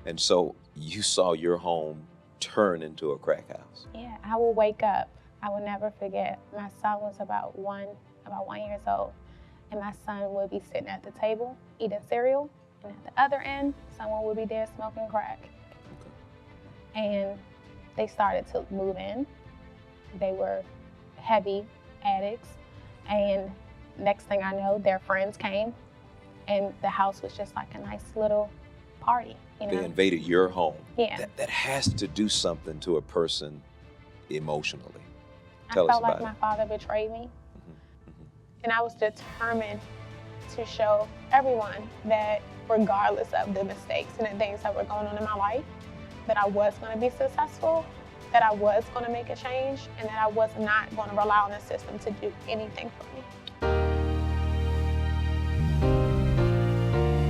And so you saw your home turn into a crack house. Yeah, I will wake up. I will never forget. My son was about 1 years old, and my son would be sitting at the table eating cereal, and at the other end, someone would be there smoking crack. And they started to move in. They were heavy addicts, and next thing I know, their friends came, and the house was just like a nice little party. You know? They invaded your home. Yeah. That has to do something to a person emotionally. I Tell us felt like about my it. father betrayed me. And I was determined to show everyone that regardless of the mistakes and the things that were going on in my life, that I was going to be successful, that I was going to make a change, and that I was not going to rely on the system to do anything for me.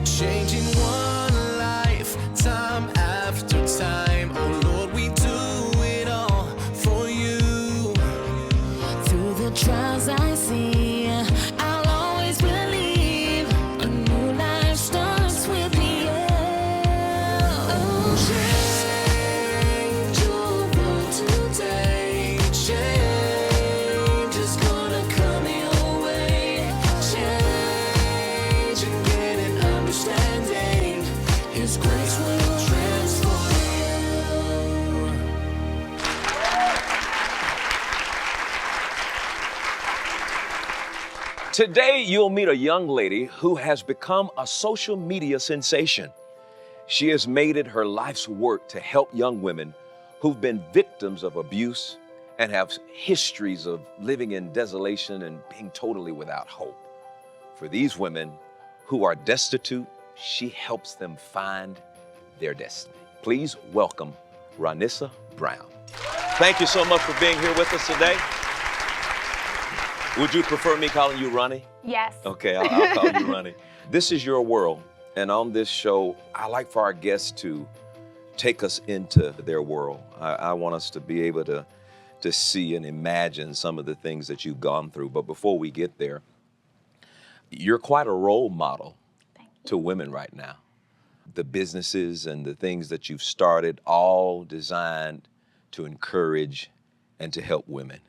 Changing one life, time after time. Oh Lord, we do it all for you. Through the trials I see, I'll always believe a new life starts with me. Oh, change your world today. Change is gonna come your way. Change and get an understanding. His grace will transform you. Today, you'll meet a young lady who has become a social media sensation. She has made it her life's work to help young women who've been victims of abuse and have histories of living in desolation and being totally without hope. For these women who are destitute, she helps them find their destiny. Please welcome Ronissa Brown. Thank you so much for being here with us today. Would you prefer me calling you Ronnie? Yes. Okay, I'll call you Ronnie. This is your world, and on this show, I like for our guests to take us into their world. I want us to be able to see and imagine some of the things that you've gone through. But before we get there, you're quite a role model to women right now. The businesses and the things that you've started, all designed to encourage and to help women.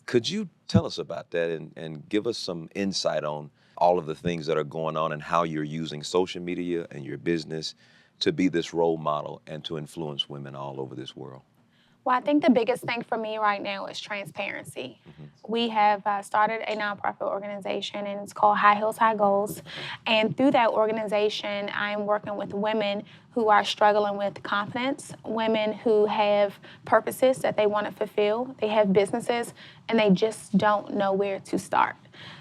Could you tell us about that and give us some insight on all of the things that are going on and how you're using social media and your business to be this role model and to influence women all over this world? Well, I think the biggest thing for me right now is transparency. We have started a nonprofit organization, and it's called High Heels, High Goals. And through that organization, I'm working with women who are struggling with confidence, women who have purposes that they want to fulfill. They have businesses, and they just don't know where to start.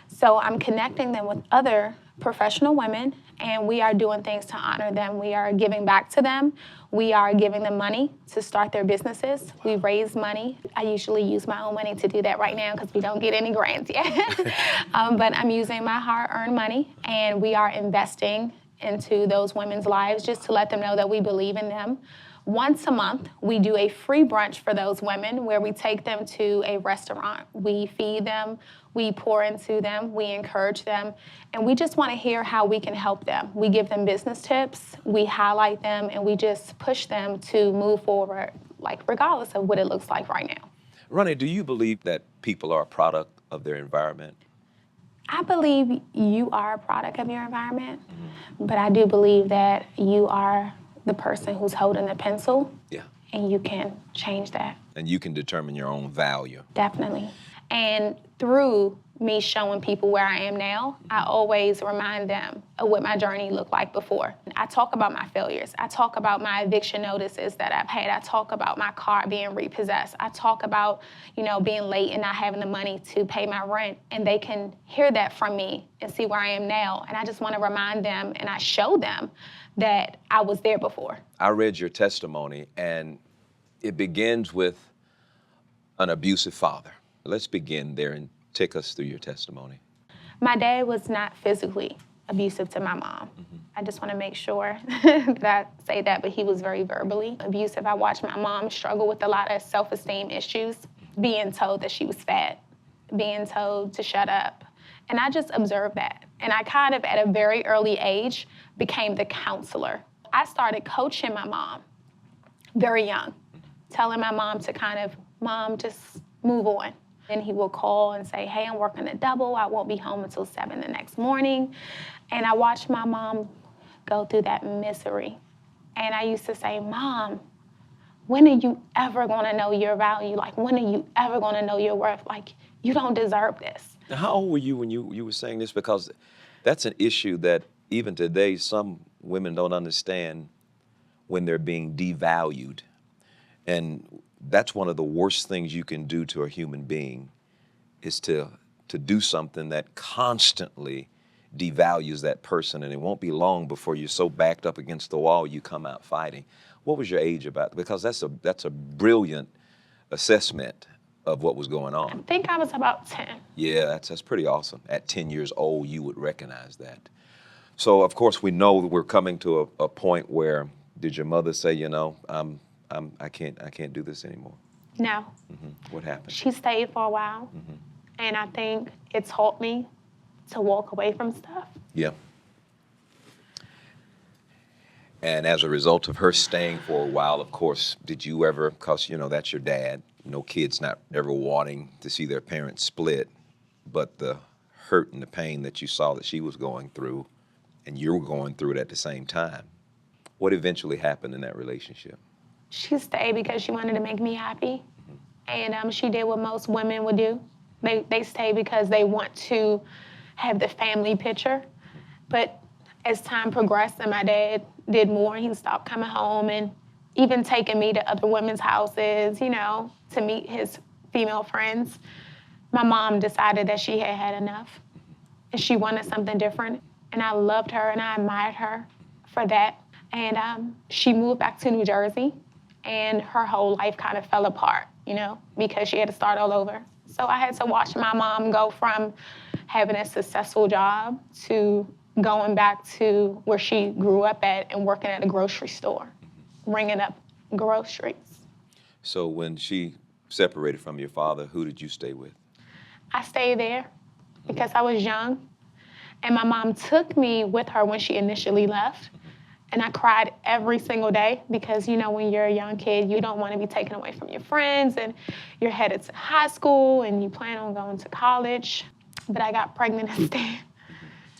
So I'm connecting them with other professional women, and we are doing things to honor them. We are giving back to them. We are giving them money to start their businesses. We raise money. I usually use my own money to do that right now because we don't get any grants yet. But I'm using my hard-earned money, and we are investing into those women's lives just to let them know that we believe in them. Once a month, we do a free brunch for those women where we take them to a restaurant. We feed them, we pour into them, we encourage them, and we just want to hear how we can help them. We give them business tips, we highlight them, and we just push them to move forward, like regardless of what it looks like right now. Ronnie, do you believe that people are a product of their environment? I believe you are a product of your environment, but I do believe that you are the person who's holding the pencil, and you can change that. And you can determine your own value. Definitely. And through me showing people where I am now, I always remind them of what my journey looked like before. I talk about my failures. I talk about my eviction notices that I've had. I talk about my car being repossessed. I talk about, being late and not having the money to pay my rent. And they can hear that from me and see where I am now. And I just want to remind them and I show them that I was there before. I read your testimony, and it begins with an abusive father. Let's begin there and take us through your testimony. My dad was not physically abusive to my mom. I just want to make sure that I say that, but he was very verbally abusive. I watched my mom struggle with a lot of self-esteem issues, being told that she was fat, being told to shut up. And I just observed that. And I kind of, at a very early age, became the counselor. I started coaching my mom very young, telling my mom to kind of, Mom, just move on. And he will call and say, hey, I'm working a double. I won't be home until 7 the next morning. And I watched my mom go through that misery. And I used to say, Mom, when are you ever going to know your value? Like, when are you ever going to know your worth? Like, you don't deserve this. Now, how old were you when you were saying this? Because that's an issue that even today some women don't understand when they're being devalued. And that's one of the worst things you can do to a human being is to do something that constantly devalues that person. And it won't be long before you're so backed up against the wall you come out fighting. What was your age about? Because that's a brilliant assessment of what was going I on. think I was about 10. Yeah, that's pretty awesome. At 10 years old, you would recognize that. So, of course, we know that we're coming to a point where, did your mother say, you know, I can't do this anymore? No. What happened? She stayed for a while. And I think it taught me to walk away from stuff. Yeah. And as a result of her staying for a while, of course, did you ever, because, you know, that's your dad, no kids not ever wanting to see their parents split, but the hurt and the pain that you saw that she was going through, and you were going through it at the same time. What eventually happened in that relationship? She stayed because she wanted to make me happy. And she did what most women would do. They stay because they want to have the family picture. But as time progressed and my dad did more, he stopped coming home and even taking me to other women's houses, you know, to meet his female friends. My mom decided that she had had enough and she wanted something different. And I loved her and I admired her for that. And she moved back to New Jersey and her whole life kind of fell apart, you know, because she had to start all over. So I had to watch my mom go from having a successful job to going back to where she grew up at and working at a grocery store, ringing up groceries. So when she separated from your father, who did you stay with? I stayed there because I was young. And my mom took me with her when she initially left. And I cried every single day because, you know, when you're a young kid, you don't want to be taken away from your friends and you're headed to high school and you plan on going to college. But I got pregnant instead.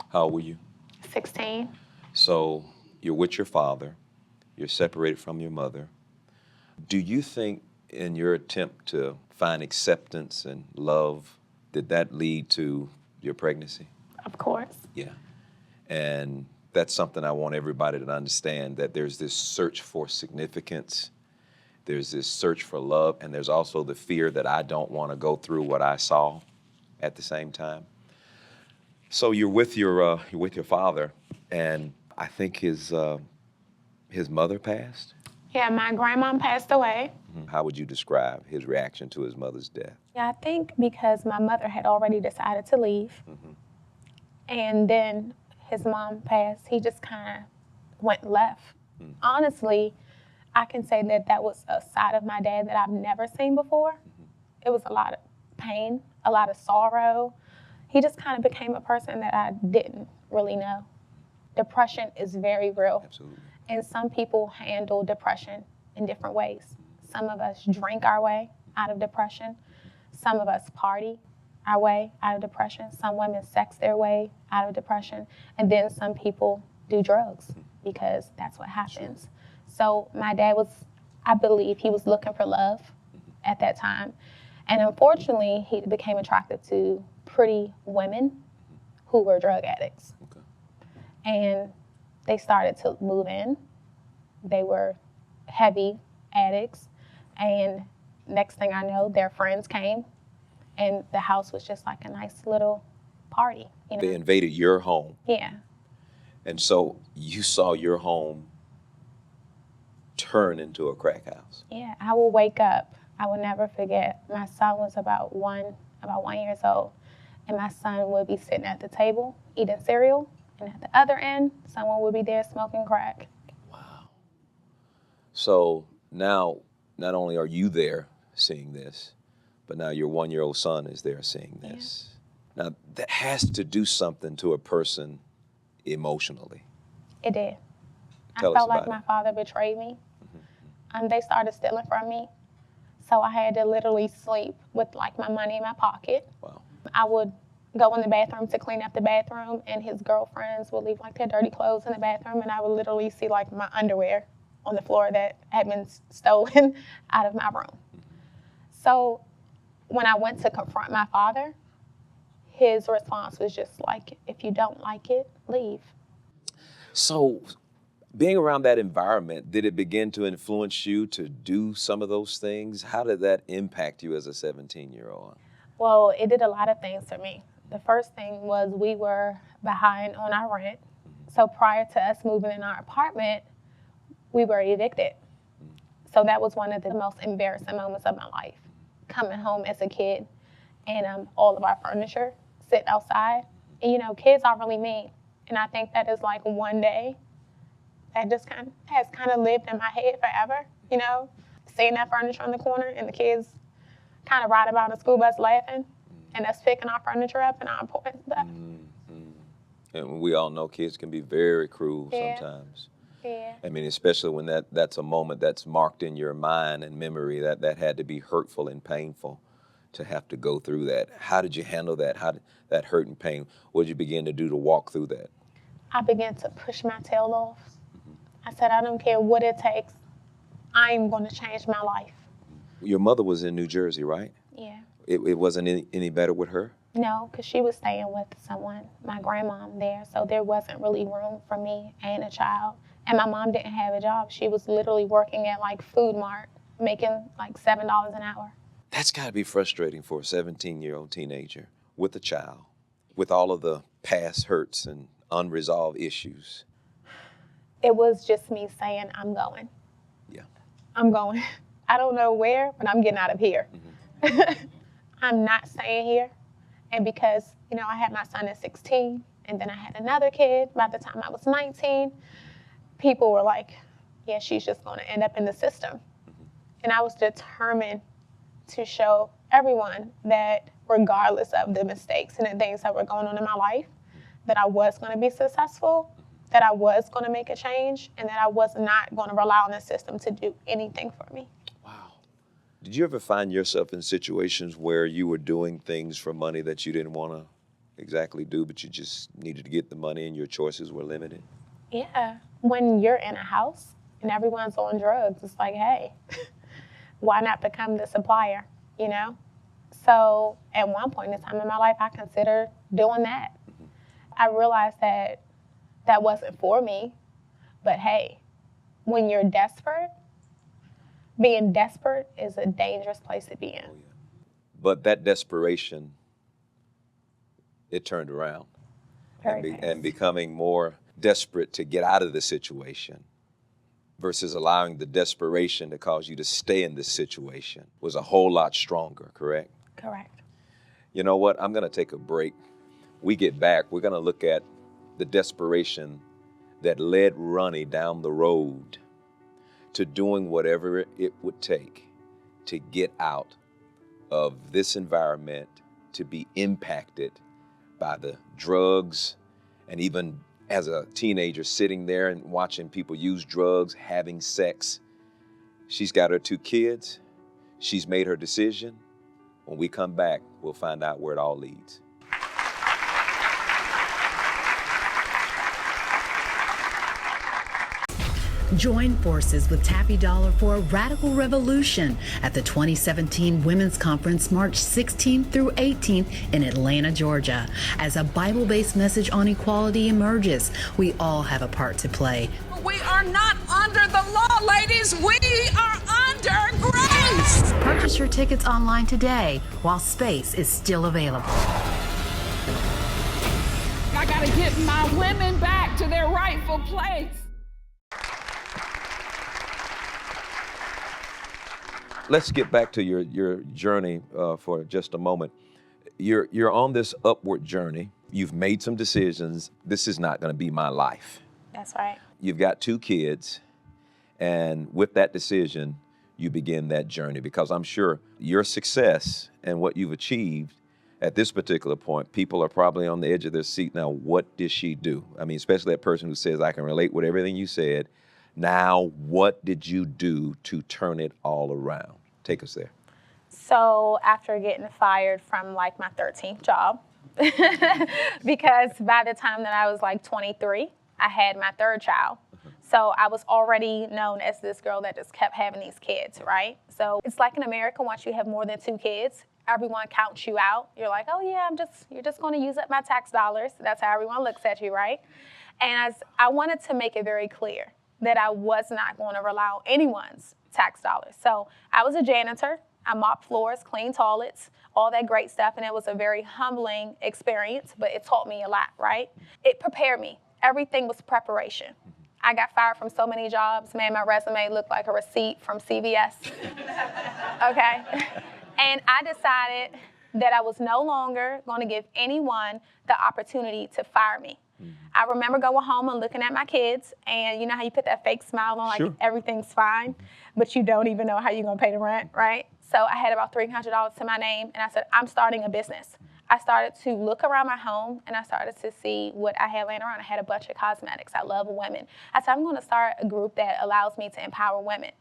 How old were you? 16. So you're with your father, you're separated from your mother. Do you think in your attempt to find acceptance and love, did that lead to your pregnancy? Of course. Yeah. And that's something I want everybody to understand, that there's this search for significance, there's this search for love, and there's also the fear that I don't want to go through what I saw at the same time. So you're with your father, and I think his mother passed. Yeah, my grandmom passed away. How would you describe his reaction to his mother's death? Yeah, I think because my mother had already decided to leave. And then his mom passed, he just kind of went left. Honestly, I can say that that was a side of my dad that I've never seen before. It was a lot of pain, a lot of sorrow. He just kind of became a person that I didn't really know. Depression is very real. Absolutely. And some people handle depression in different ways. Some of us drink our way out of depression. Some of us party our way out of depression. Some women sex their way out of depression. And then some people do drugs because that's what happens. So my dad was, I believe he was looking for love at that time. And unfortunately, he became attracted to pretty women who were drug addicts. Okay. And they started to move in. They were heavy addicts. And next thing I know, their friends came. And the house was just like a nice little party. You know? They invaded your home. Yeah. And so you saw your home turn into a crack house. Yeah, I will wake up. I will never forget. My son was about 1 years old. And my son would be sitting at the table eating cereal. And at the other end, someone would be there smoking crack. Wow. So now, not only are you there seeing this, but now your 1-year-old son is there seeing this. Yeah. Now, that has to do something to a person emotionally. It did. I Tell us felt like about my it. father betrayed me. They started stealing from me. So I had to literally sleep with like my money in my pocket. Wow. I would go in the bathroom to clean up the bathroom, and his girlfriends would leave like their dirty clothes in the bathroom, and I would literally see like my underwear on the floor that had been stolen out of my room. So when I went to confront my father, his response was just like, if you don't like it, leave. So being around that environment, did it begin to influence you to do some of those things? How did that impact you as a 17-year-old? Well, it did a lot of things for me. The first thing was we were behind on our rent. So prior to us moving in our apartment, we were evicted. So that was one of the most embarrassing moments of my life. Coming home as a kid and all of our furniture sit outside. And you know, kids are really mean. And I think that is like one day that just has lived in my head forever, you know, seeing that furniture on the corner and the kids kind of ride about the school bus laughing and us picking our furniture up and our important stuff. And we all know kids can be very cruel Yeah. sometimes. Yeah. I mean, especially when that's a moment that's marked in your mind and memory, that had to be hurtful and painful to have to go through that. How did you handle that? How did that hurt and pain? What did you begin to do to walk through that? I began to push my tail off. I said, I don't care what it takes. I'm going to change my life. Your mother was in New Jersey, right? Yeah. It wasn't any better with her? No, because she was staying with someone, my grandmom there, so there wasn't really room for me and a child. And my mom didn't have a job. She was literally working at like Food Mart, making like $7 an hour. That's got to be frustrating for a 17-year-old teenager with a child, with all of the past hurts and unresolved issues. It was just me saying, I'm going. Yeah. I'm going. I don't know where, but I'm getting out of here. I'm not staying here. And because, you know, I had my son at 16, and then I had another kid by the time I was 19, people were like, yeah, she's just going to end up in the system. And I was determined to show everyone that regardless of the mistakes and the things that were going on in my life, that I was going to be successful, that I was going to make a change, and that I was not going to rely on the system to do anything for me. Wow. Did you ever find yourself in situations where you were doing things for money that you didn't want to exactly do, but you just needed to get the money and your choices were limited? Yeah. When you're in a house and everyone's on drugs, it's like, hey, why not become the supplier, you know? So at one point in time in my life, I considered doing that. I realized that that wasn't for me, but hey, when you're desperate, being desperate is a dangerous place to be in. Oh, yeah. But that desperation, it turned around. And becoming more desperate to get out of the situation versus allowing the desperation to cause you to stay in this situation was a whole lot stronger, correct? Correct. You know what? I'm going to take a break. We get back, we're going to look at the desperation that led Ronnie down the road to doing whatever it would take to get out of this environment, to be impacted by the drugs, and even as a teenager sitting there and watching people use drugs, having sex. She's got her 2 kids. She's made her decision. When we come back, we'll find out where it all leads. Join forces with Taffy Dollar for a radical revolution at the 2017 Women's Conference, March 16th through 18th in Atlanta, Georgia. As a Bible-based message on equality emerges, we all have a part to play. We are not under the law, ladies. We are under grace. Purchase your tickets online today while space is still available. I gotta get my women back to their rightful place. Let's get back to your journey for just a moment. You're on this upward journey. You've made some decisions. This is not going to be my life. That's right. You've got 2 kids, and with that decision, you begin that journey, because I'm sure your success and what you've achieved at this particular point, people are probably on the edge of their seat now. What did she do? I mean, especially that person who says, I can relate with everything you said. Now, what did you do to turn it all around? Take us there. So after getting fired from like my 13th job, because by the time that I was like 23, I had my third child. So I was already known as this girl that just kept having these kids, right? So it's like in America, once you have more than 2 kids, everyone counts you out. You're like, oh yeah, you're just going to use up my tax dollars. That's how everyone looks at you, right? And I wanted to make it very clear that I was not going to rely on anyone's tax dollars. So I was a janitor. I mopped floors, cleaned toilets, all that great stuff. And it was a very humbling experience, but it taught me a lot, right? It prepared me. Everything was preparation. I got fired from so many jobs. Man, my resume looked like a receipt from CVS. Okay? And I decided that I was no longer going to give anyone the opportunity to fire me. I remember going home and looking at my kids, and you know how you put that fake smile on, like Sure. everything's fine, but you don't even know how you're going to pay the rent, right? So I had about $300 to my name, and I said, I'm starting a business. I started to look around my home, and I started to see what I had laying around. I had a bunch of cosmetics. I love women. I said, I'm going to start a group that allows me to empower women.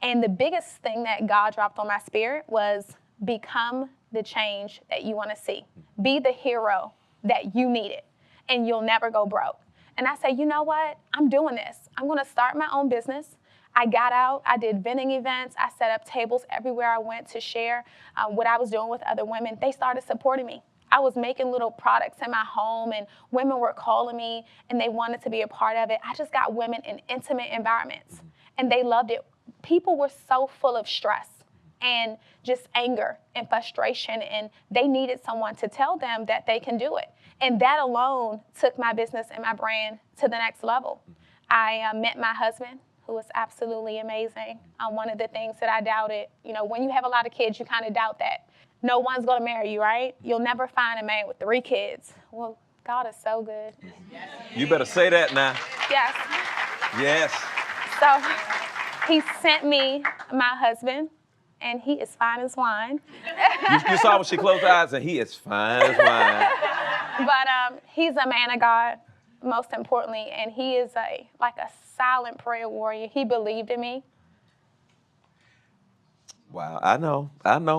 And the biggest thing that God dropped on my spirit was become the change that you want to see. Be the hero that you needed, and you'll never go broke. And I say, you know what? I'm doing this. I'm going to start my own business. I got out, I did vending events, I set up tables everywhere I went to share what I was doing with other women. They started supporting me. I was making little products in my home, and women were calling me, and they wanted to be a part of it. I just got women in intimate environments, and they loved it. People were so full of stress and just anger and frustration, and they needed someone to tell them that they can do it. And that alone took my business and my brand to the next level. I met my husband, who was absolutely amazing. One of the things that I doubted, you know, when you have a lot of kids, you kind of doubt that. No one's going to marry you, right? You'll never find a man with 3 kids. Well, God is so good. You better say that now. Yes. Yes. So he sent me my husband, and he is fine as wine. You saw when she closed her eyes, and he is fine as wine. But he's a man of God, most importantly, and he is like a silent prayer warrior. He believed in me. Wow, I know.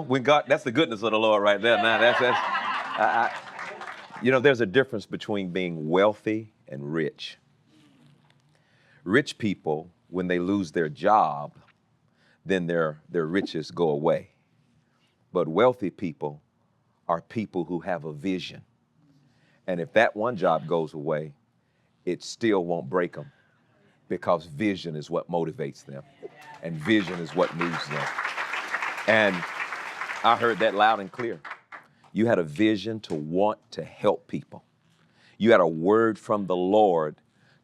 When God, that's the goodness of the Lord right there. Now you know, there's a difference between being wealthy and rich. Rich people, when they lose their job, then their riches go away. But wealthy people are people who have a vision. And if that one job goes away, it still won't break them, because vision is what motivates them, and vision is what moves them. And I heard that loud and clear. You had a vision to want to help people. You had a word from the Lord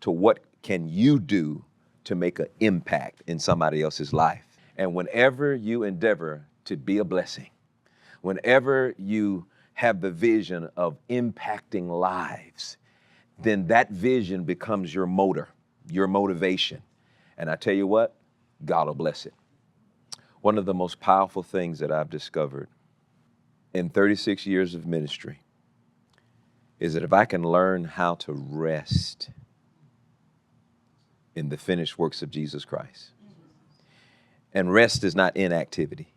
to what can you do to make an impact in somebody else's life. And whenever you endeavor to be a blessing, whenever you have the vision of impacting lives, then that vision becomes your motor, your motivation. And I tell you what, God will bless it. One of the most powerful things that I've discovered in 36 years of ministry is that if I can learn how to rest in the finished works of Jesus Christ, and rest is not inactivity.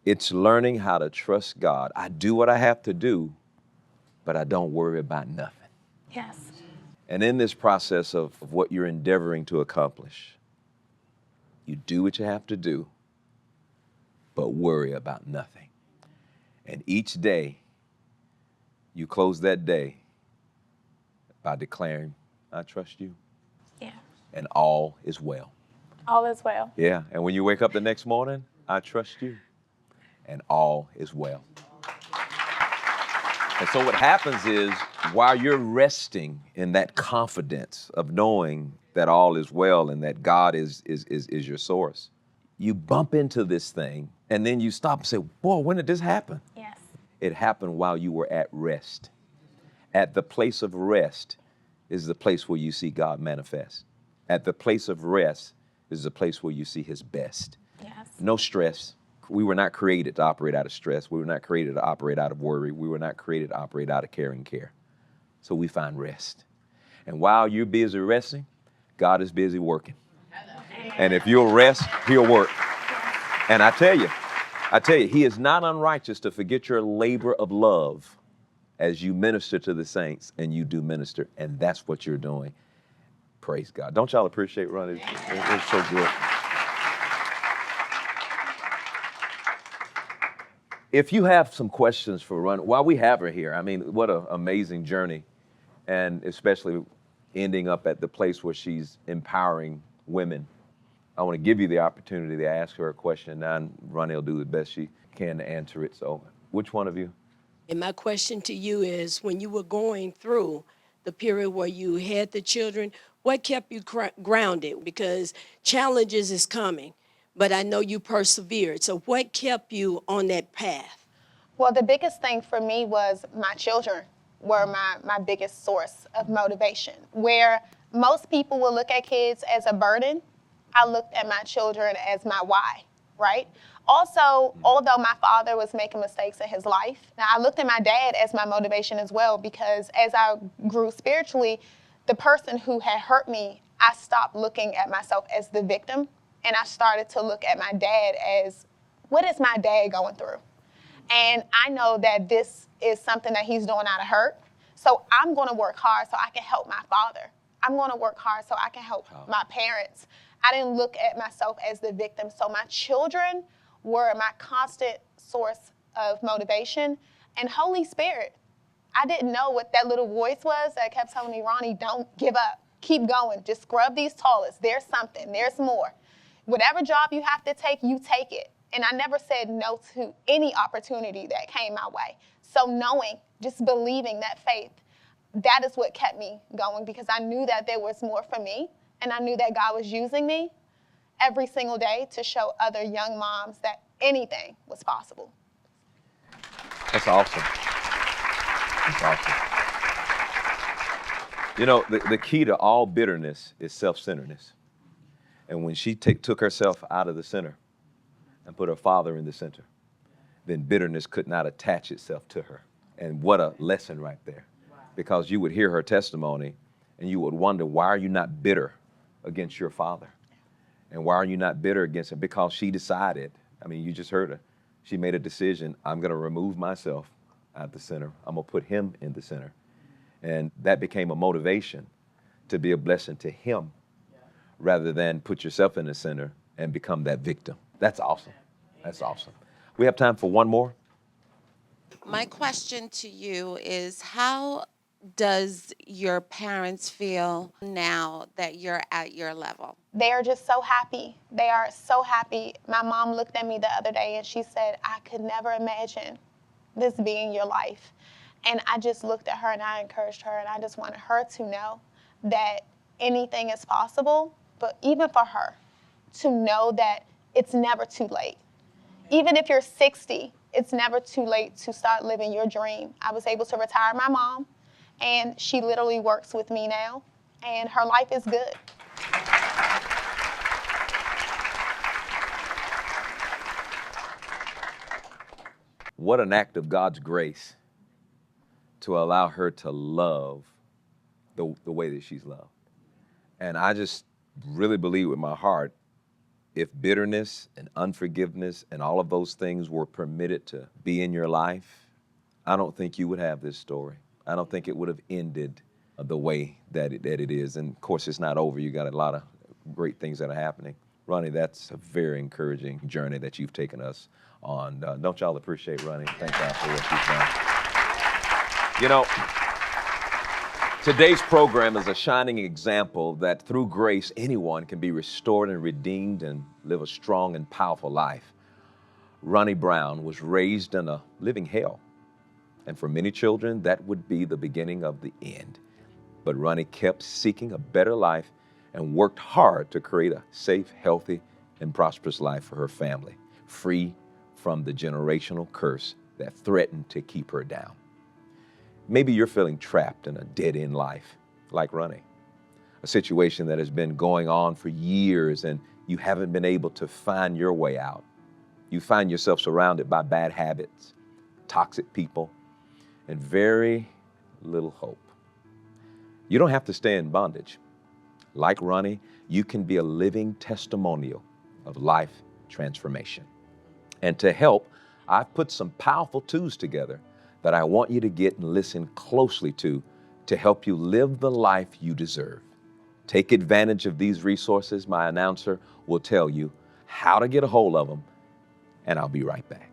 It's learning how to trust God. I do what I have to do, but I don't worry about nothing. Yes. And in this process of what you're endeavoring to accomplish, you do what you have to do, but worry about nothing. And each day, you close that day by declaring, I trust you. Yeah. And all is well. All is well. Yeah, and when you wake up the next morning, I trust you, and all is well. And so what happens is, while you're resting in that confidence of knowing that all is well and that God is your source, you bump into this thing, and then you stop and say, boy, when did this happen? Yes. It happened while you were at rest. At the place of rest is the place where you see God manifest. At the place of rest is the place where you see his best. Yes. No stress. We were not created to operate out of stress. We were not created to operate out of worry. We were not created to operate out of caring care. So we find rest. And while you're busy resting, God is busy working. And if you'll rest, he'll work. And I tell you, he is not unrighteous to forget your labor of love as you minister to the saints, and you do minister, and that's what you're doing. Praise God. Don't y'all appreciate Ronnie? It's so good. If you have some questions for Ronnie, while we have her here, I mean, what an amazing journey, and especially ending up at the place where she's empowering women. I want to give you the opportunity to ask her a question now, and Ronnie will do the best she can to answer it. So which one of you? And my question to you is, when you were going through the period where you had the children, what kept you grounded? Because challenges is coming, but I know you persevered. So what kept you on that path? Well, the biggest thing for me was my children were my biggest source of motivation. Where most people will look at kids as a burden, I looked at my children as my why, right? Also, although my father was making mistakes in his life, now I looked at my dad as my motivation as well, because as I grew spiritually, the person who had hurt me, I stopped looking at myself as the victim, and I started to look at my dad as, what is my dad going through? And I know that this is something that he's doing out of hurt. So I'm going to work hard so I can help my father. I'm going to work hard so I can help my parents. I didn't look at myself as the victim. So my children were my constant source of motivation. And Holy Spirit, I didn't know what that little voice was that kept telling me, Ronnie, don't give up. Keep going. Just scrub these toilets. There's something. There's more. Whatever job you have to take, you take it. And I never said no to any opportunity that came my way. So knowing, just believing that faith, that is what kept me going, because I knew that there was more for me, and I knew that God was using me every single day to show other young moms that anything was possible. That's awesome. That's awesome. You know, the key to all bitterness is self-centeredness. And when she took herself out of the center and put her father in the center, then bitterness could not attach itself to her. And what a lesson right there. Because you would hear her testimony and you would wonder, why are you not bitter against your father? And why are you not bitter against him? Because she decided, I mean, you just heard her. She made a decision, I'm going to remove myself at the center. I'm going to put him in the center. And that became a motivation to be a blessing to him rather than put yourself in the center and become that victim. That's awesome. That's awesome. We have time for one more. My question to you is, how does your parents feel now that you're at your level? They are just so happy. They are so happy. My mom looked at me the other day and she said, I could never imagine this being your life. And I just looked at her and I encouraged her, and I just wanted her to know that anything is possible, but even for her to know that it's never too late. Even if you're 60, it's never too late to start living your dream. I was able to retire my mom, and she literally works with me now, and her life is good. What an act of God's grace to allow her to love the way that she's loved. And I just really believe with my heart, if bitterness and unforgiveness and all of those things were permitted to be in your life, I don't think you would have this story. I don't think it would have ended the way that it is. And of course, it's not over. You got a lot of great things that are happening. Ronnie, that's a very encouraging journey that you've taken us on. Don't y'all appreciate Ronnie? Thank God for what she's done. You know, today's program is a shining example that through grace, anyone can be restored and redeemed and live a strong and powerful life. Ronnie Brown was raised in a living hell. And for many children, that would be the beginning of the end. But Ronnie kept seeking a better life and worked hard to create a safe, healthy, and prosperous life for her family, free from the generational curse that threatened to keep her down. Maybe you're feeling trapped in a dead-end life, like Ronnie, a situation that has been going on for years and you haven't been able to find your way out. You find yourself surrounded by bad habits, toxic people, and very little hope. You don't have to stay in bondage. like Ronnie, you can be a living testimonial of life transformation. And to help, I've put some powerful tools together that I want you to get and listen closely to help you live the life you deserve. Take advantage of these resources. My announcer will tell you how to get a hold of them, and I'll be right back.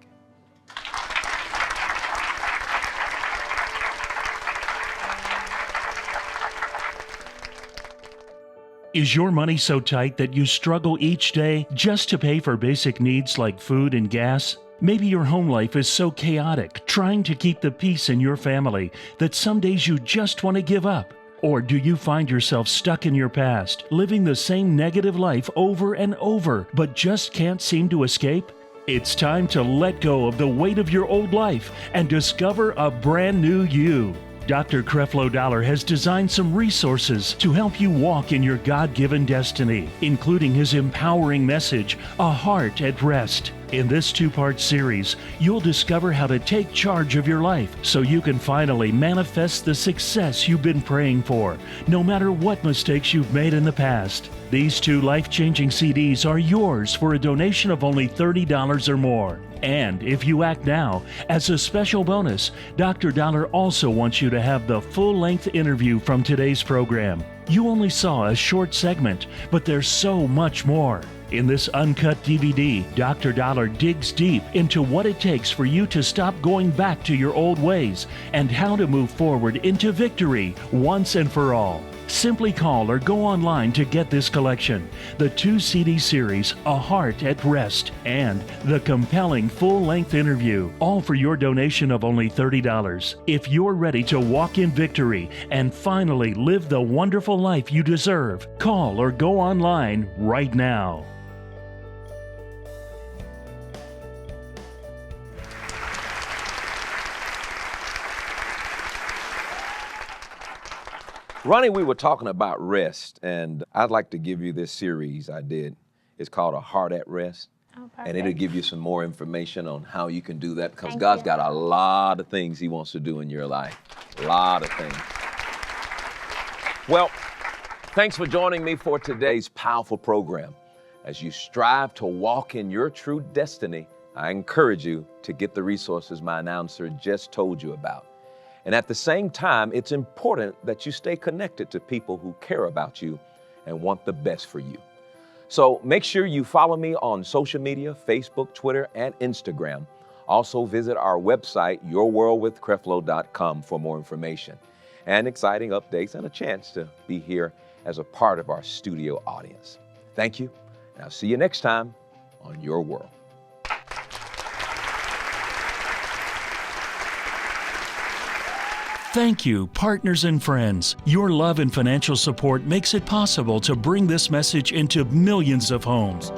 Is your money so tight that you struggle each day just to pay for basic needs like food and gas? Maybe your home life is so chaotic, trying to keep the peace in your family, that some days you just want to give up. Or do you find yourself stuck in your past, living the same negative life over and over, but just can't seem to escape? It's time to let go of the weight of your old life and discover a brand new you. Dr. Creflo Dollar has designed some resources to help you walk in your God-given destiny, including his empowering message, A Heart at Rest. In this two-part series, you'll discover how to take charge of your life so you can finally manifest the success you've been praying for, no matter what mistakes you've made in the past. These two life-changing CDs are yours for a donation of only $30 or more. And if you act now, as a special bonus, Dr. Dollar also wants you to have the full-length interview from today's program. You only saw a short segment, but there's so much more. In this uncut DVD, Dr. Dollar digs deep into what it takes for you to stop going back to your old ways and how to move forward into victory once and for all. Simply call or go online to get this collection, the 2-CD series, A Heart at Rest, and the compelling full-length interview, all for your donation of only $30. If you're ready to walk in victory and finally live the wonderful life you deserve, call or go online right now. Ronnie, we were talking about rest, and I'd like to give you this series I did. It's called A Heart at Rest, and it'll give you some more information on how you can do that, because God's got a lot of things he wants to do in your life, a lot of things. Well, thanks for joining me for today's powerful program. As you strive to walk in your true destiny, I encourage you to get the resources my announcer just told you about. And at the same time, it's important that you stay connected to people who care about you and want the best for you. So make sure you follow me on social media, Facebook, Twitter, and Instagram. Also visit our website, yourworldwithcreflo.com, for more information and exciting updates and a chance to be here as a part of our studio audience. Thank you, and I'll see you next time on Your World. Thank you, partners and friends. Your love and financial support makes it possible to bring this message into millions of homes.